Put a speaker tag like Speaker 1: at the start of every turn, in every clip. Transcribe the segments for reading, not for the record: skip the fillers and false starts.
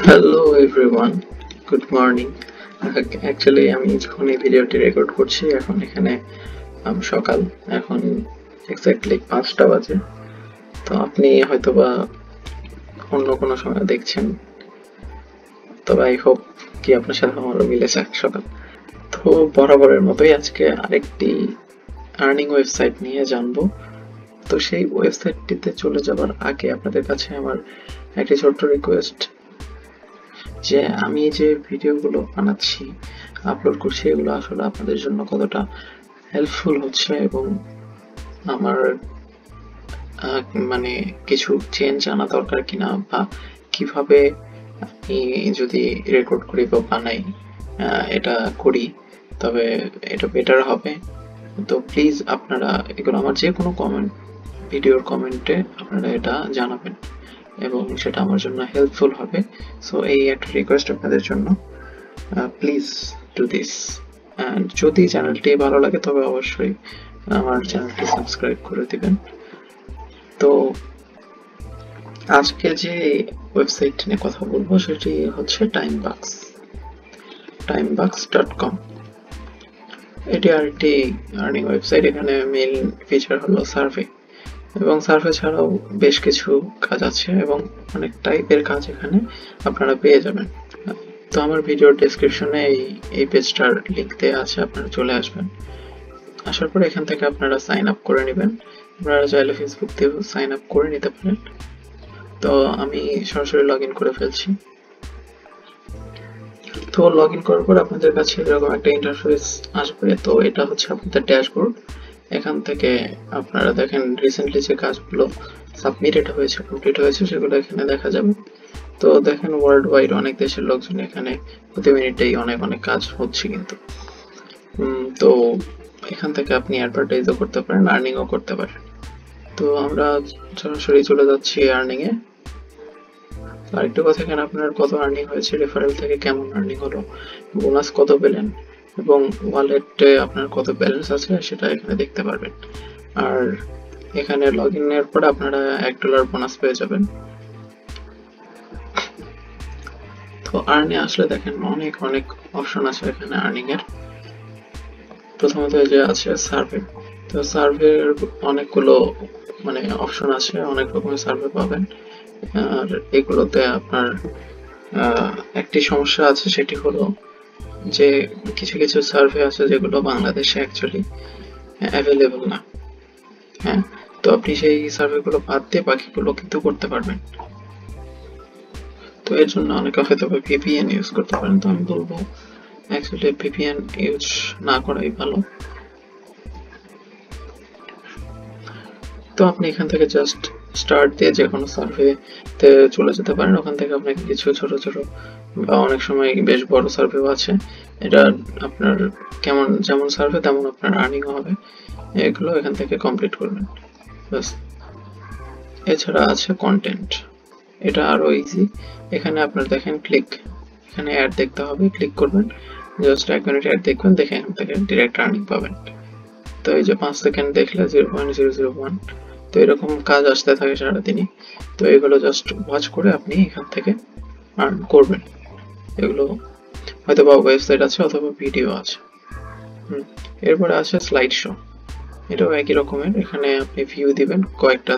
Speaker 1: Hello everyone, good morning. Actually আমি যখন এই ভিডিওটি রেকর্ড করছি এখন এখানে সকাল, এখন এক্স্যাক্টলি 5টা বাজে। তো আপনি হয়তোবা অন্য কোনো সময় দেখছেন, তবে আই হোপ কি আপনার সাথে আমারও মিলেছে সকাল। তো বরাবরের মতোই আজকে আরেকটি আর্নিং ওয়েবসাইট নিয়ে জানবো। তো সেই ওয়েবসাইটটিতে চলে যাবার আগে আপনাদের কাছে আমার একটি ছোট্ট রিকোয়েস্ট, যে আমি যে ভিডিওগুলো বানাচ্ছি, আপলোড করছি, এগুলো আসলে আপনাদের জন্য কতটা হেল্পফুল হচ্ছে এবং আমার মানে কিছু চেঞ্জ আনা দরকার কিনা, বা কিভাবে আমি যদি রেকর্ড করি বা বানাই এটা করি তবে এটা বেটার হবে। তো প্লিজ আপনারা এগুলো আমার যে কোনো ভিডিওর কমেন্টে আপনারা এটা জানাবেন এবং সেটা আমার জন্য হেল্পফুল হবে। সো এই একটা রিকোয়েস্ট আপনাদের জন্য, প্লিজ ডু দিস। অ্যান্ড যদি চ্যানেলটি ভালো লাগে তবে অবশ্যই আমার চ্যানেলটি সাবস্ক্রাইব করে দিবেন। তো আজকে যে ওয়েবসাইট নিয়ে কথা বলবো সেটি হচ্ছে timebucks.com। এটি আরেকটি আর্নিং ওয়েবসাইট। এখানে মেইন ফিচার হলো সার্ভে, এবং সার্ভে ছাড়াও বেশ কিছু কাজ আছে এবং অনেক টাইপের কাজ এখানে আপনারা পেয়ে যাবেন। তো আমার ভিডিওর ডেসক্রিপশনে এই পেজটার লিংক দেওয়া আছে, আপনারা চলে আসবেন। আসার পরে এখান থেকে আপনারা সাইন আপ করে নেবেন। আপনারা চাইলে ফেসবুক দিয়েও সাইন আপ করে নিতে পারেন। তো আমি সরাসরি লগ ইন করে ফেলছি। তো লগ ইন করার পর আপনাদের কাছে এরকম একটা ইন্টারফেস আসবে। তো এটা হচ্ছে আপনাদের ড্যাশবোর্ড। এখান থেকে আপনারা দেখেন রিসেন্টলি যে কাজগুলো সাবমিটেড হয়েছে, কমপ্লিট হয়েছে, সেগুলো এখানে দেখা যাবে। তো দেখেন ওয়ার্ল্ড ওয়াইড অনেক দেশের লোকজন এখানে প্রতি মিনিটেই অনেক অনেক কাজ হচ্ছে কিন্তু। তো এখান থেকে আপনি অ্যাডভার্টাইজও করতে পারেন, আর্নিংও করতে পারেন। তো আমরা সরাসরি চলে যাচ্ছি আর্নিং এ। আরেকটু কথা, এখানে আপনার কত আর্নিং হয়েছে, রেফারেল থেকে কেমন আর্নিং হলো, বোনাস কত পেলেন এবং ওয়ালেটে আপনার কত ব্যালেন্স আছে সেটা এখানে দেখতে পারবেন। আর এখানে লগ ইনের পর আপনারা $1 বোনাস পেয়ে যাবেন। তো আর্নে আসলে দেখেন অনেক অনেক অপশন আছে এখানে আর্নিং এর। প্রথমত যে আছে সার্ভে। তো সার্ভের অনেকগুলো মানে অপশন আছে, অনেক রকমের সার্ভে পাবেন। আর এগুলোতে আপনার একটি সমস্যা আছে, সেটি হলো যে কিছু কিছু সার্ভে আছে যেগুলো বাংলাদেশে অ্যাকচুয়ালি অ্যাভেলেবল না। হ্যাঁ, তো আপনি সেই সার্ভেগুলো বাদ দিয়ে বাকিগুলো কিন্তু করতে পারবেন। তো এর জন্য অনেকে হয়তো ভিপিএন ইউজ করতে পারেন। তো আমি বলবো অ্যাকচুয়ালি ভিপিএন ইউজ না করাই ভালো। তো আপনি এখান থেকে জাস্ট স্টার্ট দিয়ে যে কোনো সার্ভেতে চলে যেতে পারেন। ওখান থেকে আপনাকে কিছু ছোট ছোট বা অনেক সময় বেশ বড় সার্ভেও আছে। এটা আপনার যেমন সার্ভে তেমন আপনার আর্নিংও হবে। এগুলো এখান থেকে কমপ্লিট করবেন ব্যাস। এছাড়া আছে কন্টেন্ট, এটা আরো ইজি। এখানে আপনার দেখেন এখানে অ্যাড দেখতে হবে, ক্লিক করবেন, জাস্ট 1 মিনিট অ্যাড দেখবেন, দেখে এখান থেকে ডিরেক্ট আর্নিং পাবেন। তো এই যে 5 সেকেন্ড দেখলে 0.001। তো এরকম কাজ আসতে থাকে সারাদিনই। তো এগুলো জাস্ট ওয়াচ করে আপনি এখান থেকে আর্ন করবেন। এগুলো হয়তো বা ওয়েবসাইট আছে অথবা ভিডিও আছে। এরপরে আছে স্লাইড শো। এটাও একই রকমের। এখানে আপনি ভিউ দিবেন, কয়েকটা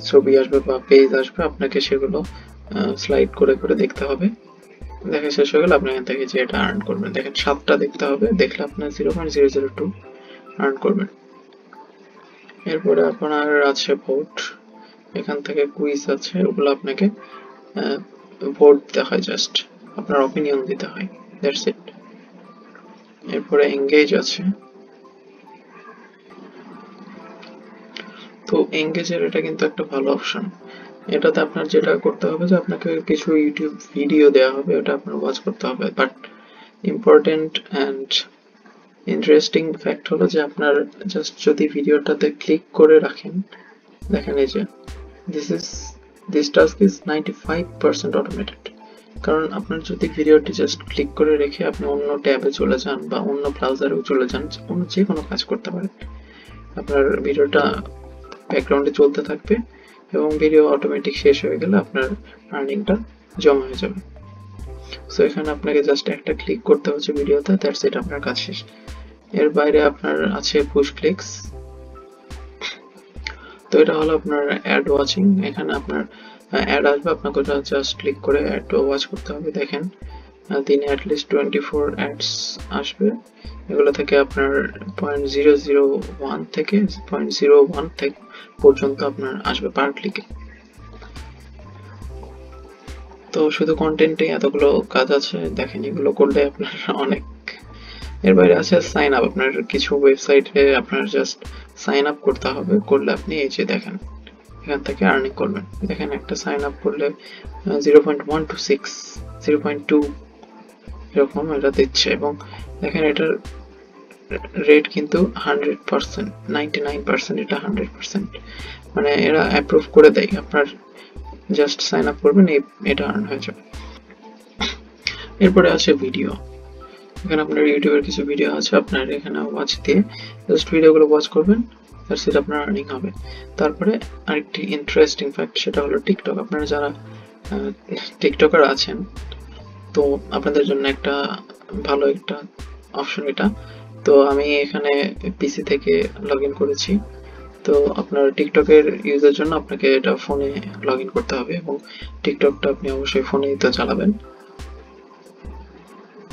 Speaker 1: ছবি আসবে বা পেজ আসবে, আপনাকে সেগুলো স্লাইড করে করে দেখতে হবে। দেখা শেষ হয়ে গেলে আপনি এখান থেকে যে এটা আর্ন করবেন, দেখেন 7টা দেখতে হবে, দেখলে আপনার 0.002 আর্ন করবেন। এরপরে আপনার আছে ভোট। এখান থেকে কুইজ আছে, ওগুলো আপনাকে ভোট দিতে হয়, জাস্ট আপনার অপিনিয়ন দিতে হয়, দ্যাটস ইট। এরপরে এঙ্গেজ আছে। তো এঙ্গেজের এটা কিন্তু একটা ভালো অপশন। এটাতে আপনার যেটা করতে হবে যে আপনাকে কিছু ইউটিউব ভিডিও দেওয়া হবে, ওটা আপনার ওয়াচ করতে হবে। But important and interesting fact হলো যে আপনার জাস্ট যদি ভিডিওটাতে ক্লিক করে রাখেন, দেখেন এই যে দিস টাস্ক ইজ 95% অটোমেটেড। কারণ আপনার যদি ভিডিওটি জাস্ট ক্লিক করে রেখে আপনি অন্য ট্যাবে চলে যান বা অন্য ব্রাউজারেও চলে যান, অন্য যে কোনো কাজ করতে পারেন, আপনার ভিডিওটা ব্যাকগ্রাউন্ডে চলতে থাকবে এবং ভিডিও অটোমেটিক শেষ হয়ে গেলে আপনার আর্নিংটা জমা হয়ে যাবে। সো এখানে আপনাকে জাস্ট একটা ক্লিক করতে হচ্ছে ভিডিওতে, দ্যাটস ইট, আপনার কাজ শেষ। এর বাইরে আপনার আছে পুশ ক্লিকস। তো এটা হলো আপনার অ্যাড ওয়াচিং। এখানে আপনার অ্যাড আসবে, আপনাকে ওটা জাস্ট ক্লিক করে অ্যাড ওয়াচ করতে হবে। দেখেন দিনে অ্যাটলিস্ট 24 অ্যাডস আসবে। এগুলো থেকে আপনার 0.001 থেকে 0.01 থেকে পর্যন্ত আপনার আসবে পার ক্লিকে। তো শুধু কন্টেন্টে এতগুলো কাজ আছে, দেখেন এগুলো করলে আপনার অনেক। এর বাইরে আছে সাইন আপ। আপনার কিছু ওয়েবসাইটে আপনার জাস্ট সাইন আপ করতে হবে, করলে আপনি এই যে দেখেন এখান থেকে আর্নিং করবেন। দেখেন একটা সাইন আপ করলে 0.126 0.2 এরকম এটা দিচ্ছে, এবং দেখেন এটার রেট কিন্তু 100%, 99%, এটা 100%, মানে এরা অ্যাপ্রুভ করে দেয়। আপনার জাস্ট সাইন আপ করবেন, এটা আর্ন হয়ে যাবে। এরপরে আছে ভিডিও। এখানে আপনার ইউটিউবের কিছু ভিডিও আছে, আপনার এখানে ওয়াচ দিয়ে জাস্ট ভিডিওগুলো ওয়াচ করবেন, সেটা আপনার আর্নিং হবে। তারপরে আরেকটি ইন্টারেস্টিং ফ্যাক্ট, সেটা হলো টিকটক। আপনারা যারা টিকটকার আছেন, তো আপনাদের জন্য একটা ভালো একটা অপশন এটা। তো আমি এখানে পিসি থেকে লগ ইন করেছি। তো আপনার টিকটকের ইউজের জন্য আপনাকে এটা ফোনে লগ ইন করতে হবে, এবং টিকটকটা আপনি অবশ্যই ফোনেই তো চালাবেন।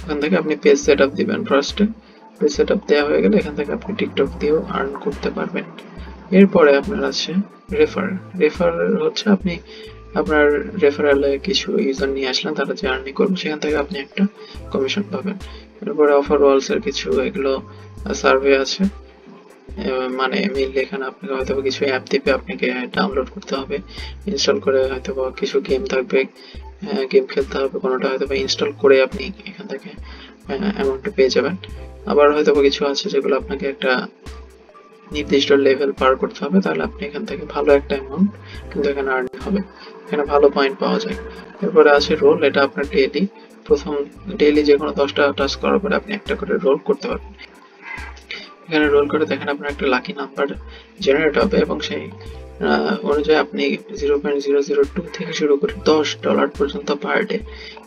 Speaker 1: এখান থেকে আপনি পেজ সেট আপ দিবেন। ফার্স্টে পেজ সেট আপ দেওয়া হয়ে গেলে এখান থেকে আপনি টিকটক দিয়েও আর্ন করতে পারবেন। এরপরে আপনার আছে রেফার। রেফার হচ্ছে আপনি আপনার রেফারেলে কিছু ইউজার নিয়ে আসলেন, তারা যে আর্নিং করবেন সেখান থেকে আপনি একটা কমিশন পাবেন। এরপরে অফার ওয়ালস এর কিছু এগুলো সার্ভে আছে, মানে মেইনলি এখানে আপনাকে হয়তো কিছু অ্যাপ দিবে, আপনাকে ডাউনলোড করতে হবে, ইনস্টল করে হয়তো কিছু গেম থাকবে, গেম খেলতে হবে, কোনোটা হয়তো ইনস্টল করে আপনি এখান থেকে অ্যামাউন্টটা পেয়ে যাবেন। আবার হয়তো কিছু আছে যেগুলো আপনাকে একটা নির্দিষ্ট লেভেল পার করতে হবে, তাহলে আপনি এখান থেকে ভালো একটা অ্যামাউন্ট কিন্তু এখানে আর্নিং হবে, এখানে ভালো পয়েন্ট পাওয়া যায়। এরপরে আছে রোল। এটা আপনার ডেইলি, প্রথম ডেইলি যে কোনো 10টা টাস্ক করার পরে আপনি একটা করে রোল করতে পারবেন। এখানে রোল করে দেখেন আপনার একটা লাকি নাম্বার জেনারেট হবে, এবং সেই অনুযায়ী আপনি 0.002 থেকে শুরু করে $10 পর্যন্ত পার ডে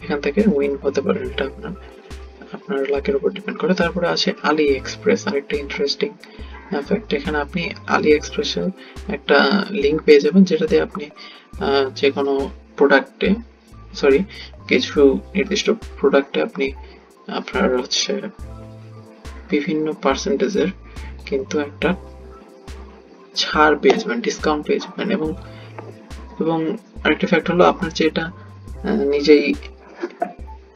Speaker 1: এখান থেকে উইন হতে পারেন। এটা আপনার লাকের উপর ডিপেন্ড করে। তারপরে আছে আলি এক্সপ্রেস, আরেকটা ইন্টারেস্টিং ফ্যাক্ট। এখানে আপনি আলি এক্সপ্রেসের একটা লিঙ্ক পেয়ে যাবেন, যেটাতে আপনি যে কোনো প্রোডাক্টে, কিছু নির্দিষ্ট প্রোডাক্টে আপনি আপনার হচ্ছে বিভিন্ন পার্সেন্টেজের কিন্তু একটা ছাড় পেয়ে যাবেন, ডিসকাউন্ট পেয়ে যাবেন। এবং আরেকটা ফ্যাক্ট হলো আপনার যেটা নিজেই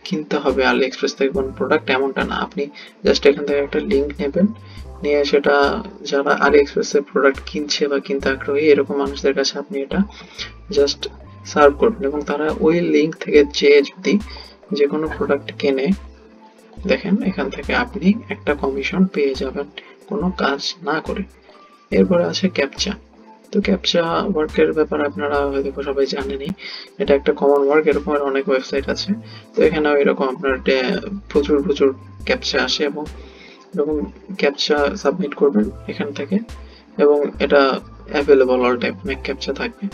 Speaker 1: কিনতে হবে আলি এক্সপ্রেস থেকে কোন প্রোডাক্ট, এমনটা না। আপনি জাস্ট এখান থেকে একটা লিঙ্ক নেবেন, নিয়ে সেটা যারা আলি এক্সপ্রেসের প্রোডাক্ট কিনছে বা কিনতে আগ্রহী এরকম মানুষদের কাছে আপনি এটা জাস্ট সার্ভ করবেন, এবং তারা ওই লিঙ্ক থেকে চেয়ে যদি যে কোনো প্রোডাক্ট কেনে, দেখেন এখান থেকে আপনি একটা কমিশন পেয়ে যাবেন কোনো কাজ না করে। এরপরে আছে ক্যাপচা। তো ক্যাপচা ওয়ার্কের ব্যাপারে আপনারা হয়তো সবাই জানেনই, এটা একটা কমন ওয়ার্ক, এরকমের অনেক ওয়েবসাইট আছে। তো এখানেও এরকম আপনার প্রচুর ক্যাপচা আসে, এবং এরকম ক্যাপচা সাবমিট করবেন এখান থেকে, এবং এটা অ্যাভেলেবল অল টাইম, অনেক ক্যাপচা থাকবে।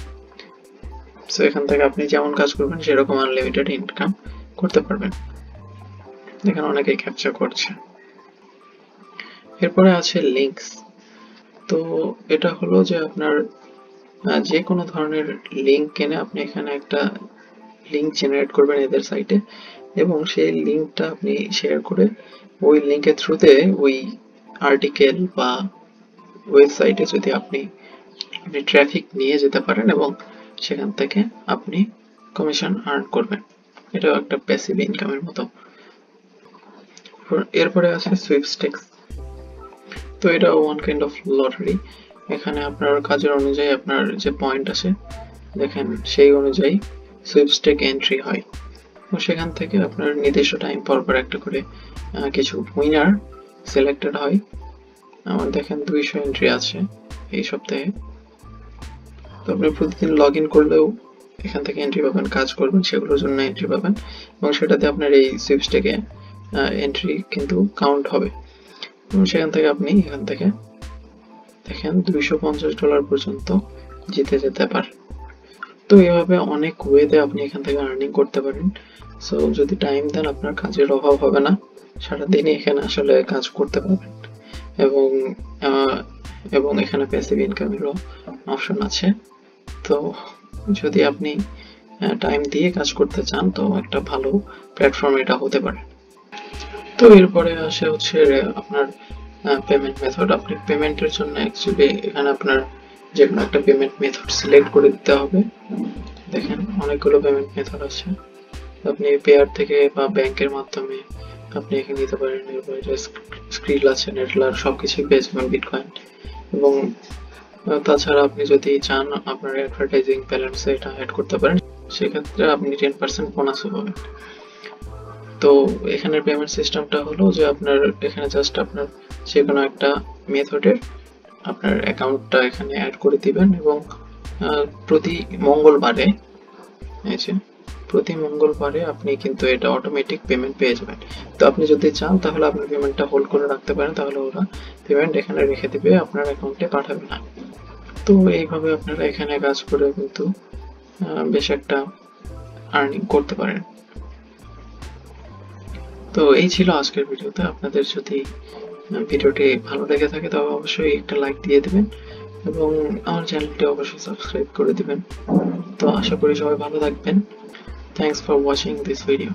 Speaker 1: সো এখান থেকে আপনি যেমন কাজ করবেন সেরকম আনলিমিটেড ইনকাম করতে পারবেন। দেখেন অনেকেই ক্যাপচা করছে। এরপরে আছে লিঙ্কস। তো এটা হলো যে আপনার যে কোনো ধরনের লিঙ্ক কিনে আপনি এখানে একটা লিঙ্ক জেনারেট করবেন এদের সাইটে, এবং সেই লিঙ্কটা আপনি শেয়ার করে ওই লিঙ্কের থ্রুতে ওই আর্টিকেল বা ওয়েবসাইটে যদি আপনি ট্রাফিক নিয়ে যেতে পারেন, এবং সেখান থেকে আপনি কমিশন আর্ন করবেন। এটাও একটা প্যাসিভ ইনকামের মতো। এরপরে আছে সুইপস্টেক্স। তো এটা ওয়ান কাইন্ড অফ লটারি। এখানে আপনার কাজের অনুযায়ী আপনার যে পয়েন্ট আছে, দেখেন সেই অনুযায়ী সুইপস্টেক এন্ট্রি হয়, এবং সেখান থেকে আপনার নির্দিষ্ট টাইম পর একটা করে কিছু উইনার সিলেক্টেড হয়। আমার দেখেন 200 এন্ট্রি আছে এই সপ্তাহে। তো আপনি প্রতিদিন লগ ইন করলেও এখান থেকে এন্ট্রি পাবেন, কাজ করবেন সেগুলোর জন্য এন্ট্রি পাবেন, এবং সেটাতে আপনার এই সুইপস্টেকে এন্ট্রি কিন্তু কাউন্ট হবে, এবং সেখান থেকে আপনি এখান থেকে দেখেন $250 পর্যন্ত জিতে যেতে পারেন। তো এভাবে অনেক ওয়েতে আপনি এখান থেকে আর্নিং করতে পারেন। সো যদি টাইম দেন আপনার কাজের অভাব হবে না, সারাদিনই এখানে আসলে কাজ করতে পারবেন। এবং এবং এখানে প্যাসিভ ইনকামেরও অপশন আছে। তো যদি আপনি টাইম দিয়ে কাজ করতে চান তো একটা ভালো প্ল্যাটফর্ম এটা হতে পারে। তো এরপরে আসে হচ্ছে আপনার পেমেন্ট মেথড। আপনি পেমেন্টের জন্য অ্যাকচুয়ালি এখানে আপনার যে কোনো একটা পেমেন্ট মেথড সিলেক্ট করে দিতে হবে। দেখেন অনেকগুলো পেমেন্ট মেথড আছে, আপনি পেয়ার থেকে বা ব্যাংকের মাধ্যমে আপনি এখানে নিতে পারেন। এরপরে স্ক্রিল আছে, নেটলার সবকিছুই পেয়ে যাবেন বিটকয়েন। এবং তাছাড়া আপনি যদি চান আপনার অ্যাডভার্টাইজিং ব্যালেন্সে এটা অ্যাড করতে পারেন, সেক্ষেত্রে আপনি 10% বোনাসও পাবেন। তো এখানের পেমেন্ট সিস্টেমটা হলো যে আপনার এখানে জাস্ট আপনার যে কোনো একটা মেথডের আপনার অ্যাকাউন্টটা এখানে অ্যাড করে দিবেন এবং প্রতি মঙ্গলবারে আপনি কিন্তু এটা অটোমেটিক পেমেন্ট পেয়ে যাবেন। তো আপনি যদি চান তাহলে আপনার পেমেন্টটা হোল্ড করে রাখতে পারেন, তাহলে ওরা পেমেন্ট এখানে রেখে দিবে, আপনার অ্যাকাউন্টে পাঠাবে না। তো এইভাবে আপনারা এখানে কাজ করে কিন্তু বেশ একটা আর্নিং করতে পারেন। তো এই ছিল আজকের ভিডিওতে। আপনাদের যদি ভিডিওটি ভালো লেগে থাকে তবে অবশ্যই একটা লাইক দিয়ে দিবেন এবং আমার চ্যানেলটি অবশ্যই সাবস্ক্রাইব করে দিবেন। তো আশা করি সবাই ভালো থাকবেন। Thanks for watching this video.